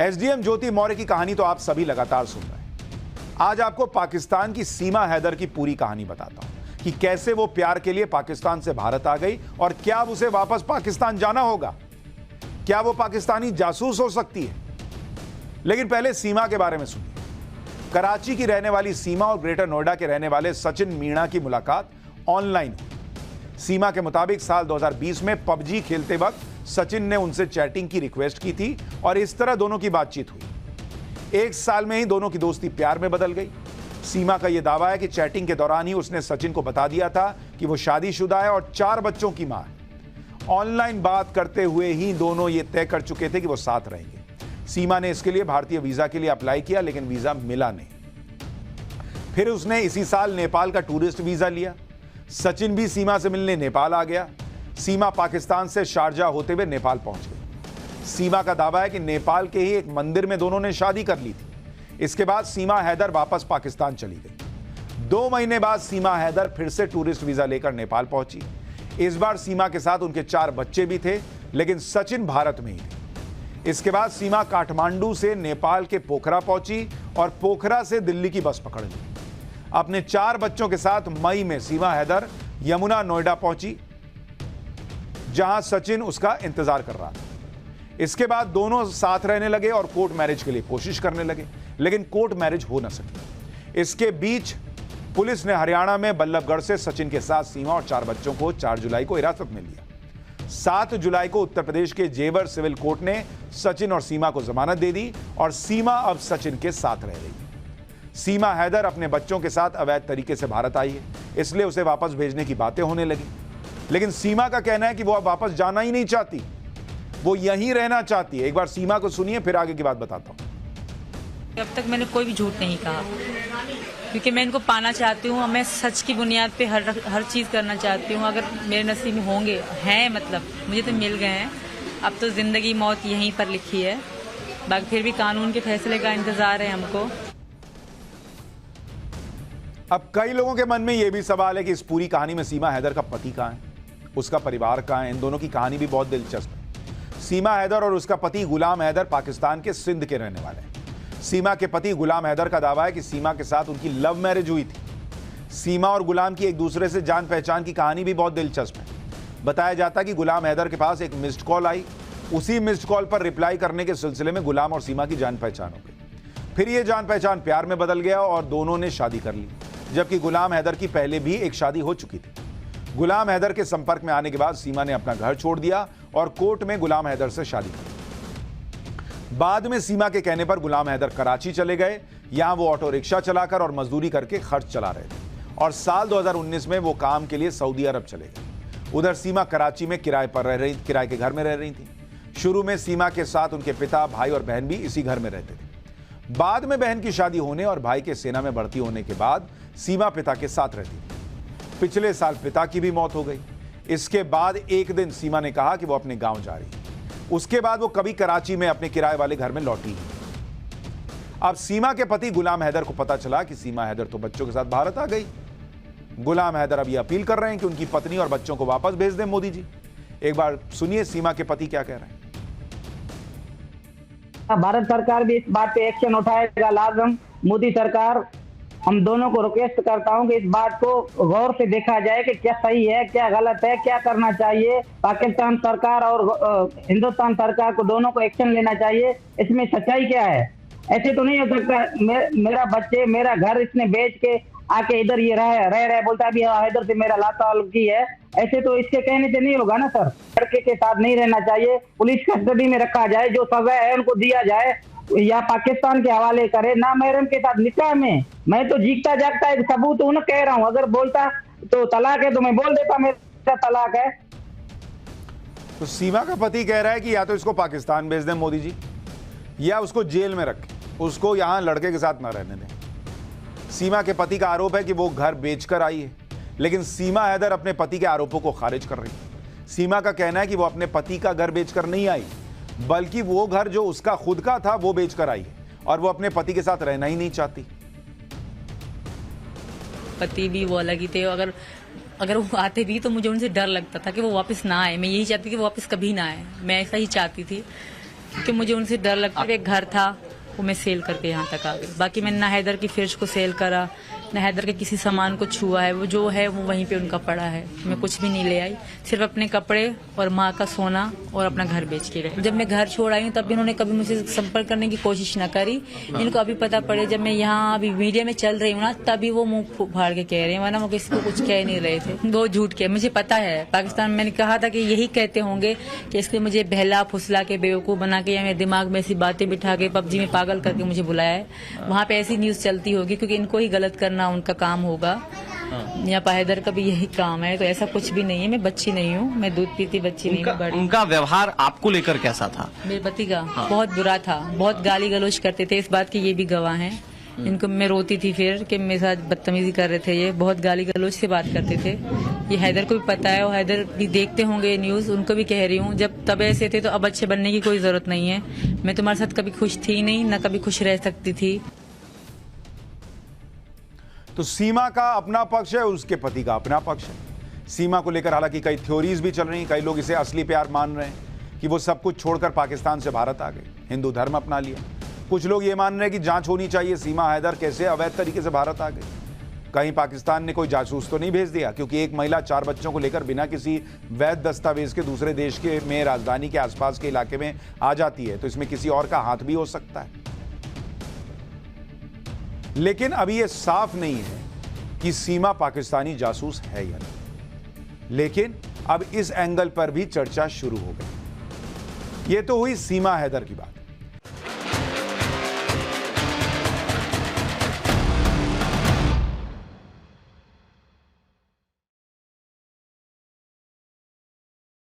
SDM ज्योति मौर्य की कहानी तो आप सभी लगातार सुन रहे हैं। आज आपको पाकिस्तान की सीमा हैदर की पूरी कहानी बताता हूं कि कैसे वो प्यार के लिए पाकिस्तान से भारत आ गई और क्या अब उसे वापस पाकिस्तान जाना होगा। क्या वो पाकिस्तानी जासूस हो सकती है? लेकिन पहले सीमा के बारे में सुनिए। कराची की रहने वाली सीमा और ग्रेटर नोएडा के रहने वाले सचिन मीणा की मुलाकात ऑनलाइन हुई। सीमा के मुताबिक साल 2020 में पबजी खेलते वक्त सचिन ने उनसे चैटिंग की रिक्वेस्ट की थी और इस तरह दोनों की बातचीत हुई। एक साल में ही दोनों की दोस्ती प्यार में बदल गई। सीमा का यह दावा है कि चैटिंग के दौरान ही उसने सचिन को बता दिया था कि वो शादीशुदा है और 4 बच्चों की मां है। ऑनलाइन बात करते हुए ही दोनों ये तय कर चुके थे कि वो साथ रहेंगे। सीमा ने इसके लिए भारतीय वीजा के लिए अप्लाई किया, लेकिन वीजा मिला नहीं। फिर उसने इसी साल नेपाल का टूरिस्ट वीजा लिया। सचिन भी सीमा से मिलने नेपाल आ गया। सीमा पाकिस्तान से शारजा होते हुए नेपाल पहुंच गई। सीमा का दावा है कि नेपाल के ही एक मंदिर में दोनों ने शादी कर ली थी। इसके बाद सीमा हैदर वापस पाकिस्तान चली गई। 2 महीने बाद सीमा हैदर फिर से टूरिस्ट वीजा लेकर नेपाल पहुंची। इस बार सीमा के साथ उनके 4 बच्चे भी थे, लेकिन सचिन भारत में ही थे। इसके बाद सीमा काठमांडू से नेपाल के पोखरा पहुंची और पोखरा से दिल्ली की बस पकड़ ली। अपने 4 बच्चों के साथ मई में सीमा हैदर यमुना नोएडा पहुंची, जहां सचिन उसका इंतजार कर रहा था। इसके बाद दोनों साथ रहने लगे और कोर्ट मैरिज के लिए कोशिश करने लगे, लेकिन कोर्ट मैरिज हो न सकी। इसके बीच पुलिस ने हरियाणा में बल्लभगढ़ से सचिन के साथ सीमा और 4 बच्चों को 4 जुलाई को हिरासत में लिया। 7 जुलाई को उत्तर प्रदेश के जेवर सिविल कोर्ट ने सचिन और सीमा को जमानत दे दी और सीमा अब सचिन के साथ रह रही है। सीमा हैदर अपने बच्चों के साथ अवैध तरीके से भारत आई है, इसलिए उसे वापस भेजने की बातें होने लगी। लेकिन सीमा का कहना है कि वो अब वापस जाना ही नहीं चाहती, वो यहीं रहना चाहती है। एक बार सीमा को सुनिए, फिर आगे की बात बताता हूं। अब तक मैंने कोई भी झूठ नहीं कहा, क्योंकि मैं इनको पाना चाहती हूँ। मैं सच की बुनियाद पे हर चीज़ करना चाहती हूँ। अगर मेरे नसीब में होंगे हैं, मतलब मुझे तो मिल गए हैं। अब तो जिंदगी मौत यहीं पर लिखी है, बाकी फिर भी कानून के फैसले का इंतजार है हमको। अब कई लोगों के मन में यह भी सवाल है कि इस पूरी कहानी में सीमा हैदर का पति कहां है, उसका परिवार कहां है। इन दोनों की कहानी भी बहुत दिलचस्प है। सीमा हैदर और उसका पति गुलाम हैदर पाकिस्तान के सिंध के रहने वाले हैं। सीमा के पति गुलाम हैदर का दावा है कि सीमा के साथ उनकी लव मैरिज हुई थी। सीमा और गुलाम की एक दूसरे से जान पहचान की कहानी भी बहुत दिलचस्प है। बताया जाता है कि गुलाम हैदर के पास एक मिस्ड कॉल आई, उसी मिस्ड कॉल पर रिप्लाई करने के सिलसिले में गुलाम और सीमा की जान पहचान हो गई। फिर यह जान पहचान प्यार में बदल गया और दोनों ने शादी कर ली, जबकि गुलाम हैदर की पहले भी एक शादी हो चुकी थी। गुलाम हैदर के संपर्क में आने के बाद सीमा ने अपना घर छोड़ दिया और कोर्ट में गुलाम हैदर से शादी कर। बाद में सीमा के कहने पर गुलाम हैदर कराची चले गए। यहां वो ऑटो रिक्शा चलाकर और मजदूरी करके खर्च चला रहे थे और साल 2019 में वो काम के लिए सऊदी अरब चले गए। उधर सीमा कराची में किराए के घर में रह रही थी। शुरू में सीमा के साथ उनके पिता, भाई और बहन भी इसी घर में रहते थे। बाद में बहन की शादी होने और भाई के सेना में भर्ती होने के बाद सीमा पिता के साथ रहती थी। पिछले साल पिता की भी मौत हो गई। इसके बाद एक दिन सीमा ने कहा कि वो अपने गांव जा रही है। उसके बाद वो कभी कराची में अपने किराए वाले घर में लौटी। अब सीमा के पति गुलाम हैदर को पता चला कि सीमा हैदर तो बच्चों के साथ भारत आ गई। गुलाम हैदर अब ये अपील कर रहे हैं कि उनकी पत्नी और बच्चों को वापस भेज दें मोदी जी। एक बार सुनिए सीमा के पति क्या कह रहे हैं। भारत सरकार भी इस बात पे एक्शन उठाएगा लाजम। मोदी सरकार, हम दोनों को रिक्वेस्ट करता हूं कि इस बात को गौर से देखा जाए कि क्या सही है, क्या गलत है, क्या करना चाहिए। पाकिस्तान सरकार और हिंदुस्तान सरकार को दोनों को एक्शन लेना चाहिए। इसमें सच्चाई क्या है? ऐसे तो नहीं हो सकता मेरा बच्चे, मेरा घर इसने बेच के आके इधर ये रह बोलता है इधर से मेरा लाताल्लुकी है। ऐसे तो इसके कहने से नहीं होगा ना सर। लड़के के साथ नहीं रहना चाहिए, पुलिस कस्टडी में रखा जाए, जो सजा है उनको दिया जाए या पाकिस्तान के हवाले करे। ना महरम के साथ निकाह में मैं तो जीता जागता एक सबूत हूं ना, कह रहा हूं। अगर बोलता तो तलाक है तो मैं बोल देता मेरा तलाक है। तो सीमा का पति कह रहा है कि या तो इसको पाकिस्तान भेज दें मोदी जी, या उसको जेल में रखें, उसको यहां लड़के के साथ ना रहने दें। सीमा के पति का आरोप है कि वो घर बेचकर आई है, लेकिन सीमा हैदर अपने पति के आरोपों को खारिज कर रही है। सीमा का कहना है कि वो अपने पति का घर बेचकर नहीं आई, बल्कि वो घर जो उसका खुद का था वो बेचकर आई है और वो अपने पति के साथ रहना ही नहीं चाहती। पति भी वो अलग ही थे। अगर वो आते भी तो मुझे उनसे डर लगता था कि वो वापस ना आए। मैं यही चाहती थी कि वो वापस कभी ना आए। मैं ऐसा ही चाहती थी। क्योंकि मुझे उनसे डर लगता है। एक घर था वो मैं सेल करके यहाँ तक आ गई। बाकी मैंने ना हैदर की फ्रिज को सेल करा, ना हैदर के किसी सामान को छुआ है। वो जो है वो वहीं पे उनका पड़ा है। मैं कुछ भी नहीं ले आई, सिर्फ अपने कपड़े और माँ का सोना और अपना घर बेच के गए। जब मैं घर छोड़ आई हूँ तब भी इन्होंने कभी मुझसे संपर्क करने की कोशिश न करी। इनको अभी पता पड़े जब मैं यहाँ अभी मीडिया में चल रही हूँ ना, तभी वो मुंह फाड़ के कह रहे हैं, वरना वो किसी को कुछ कह नहीं रहे थे। वो झूठ के, मुझे पता है पाकिस्तान, मैंने कहा था कि यही कहते होंगे कि इसलिए मुझे बहला फुसला के बेवकूफ़ बना के या मेरे दिमाग में ऐसी बातें बिठा के पबजी में पागल करके मुझे बुलाया है। वहाँ पे ऐसी न्यूज़ चलती होगी क्योंकि इनको ही गलत करना उनका काम होगा। यहाँ पर हैदर का भी यही काम है, तो ऐसा कुछ भी नहीं है। मैं बच्ची नहीं हूँ, मैं दूध पीती बच्ची नहीं हूँ। उनका व्यवहार आपको लेकर कैसा था? मेरे पति का बहुत बुरा था, बहुत गाली गलौज करते थे। इस बात के ये भी गवाह हैं। इनको मैं रोती थी फिर कि मेरे साथ बदतमीजी कर रहे थे। ये बहुत गाली गलौज से बात करते थे। ये हैदर को भी पता है और हैदर भी देखते होंगे न्यूज़। उनको भी कह रही हूँ, जब तब ऐसे थे तो अब अच्छे बनने की कोई जरूरत नहीं है। मैं तुम्हारे साथ कभी खुश थी नहीं, ना कभी खुश रह सकती थी। तो सीमा का अपना पक्ष है, उसके पति का अपना पक्ष है। सीमा को लेकर हालांकि कई थ्योरीज भी चल रही हैं। कई लोग इसे असली प्यार मान रहे हैं कि वो सब कुछ छोड़कर पाकिस्तान से भारत आ गए, हिंदू धर्म अपना लिया। कुछ लोग ये मान रहे हैं कि जांच होनी चाहिए, सीमा हैदर कैसे अवैध तरीके से भारत आ गई। कहीं पाकिस्तान ने कोई जासूस तो नहीं भेज दिया, क्योंकि एक महिला 4 बच्चों को लेकर बिना किसी वैध दस्तावेज के दूसरे देश के में राजधानी के आसपास के इलाके में आ जाती है, तो इसमें किसी और का हाथ भी हो सकता है। लेकिन अभी यह साफ नहीं है कि सीमा पाकिस्तानी जासूस है या नहीं। लेकिन अब इस एंगल पर भी चर्चा शुरू हो गई। यह तो हुई सीमा हैदर की बात।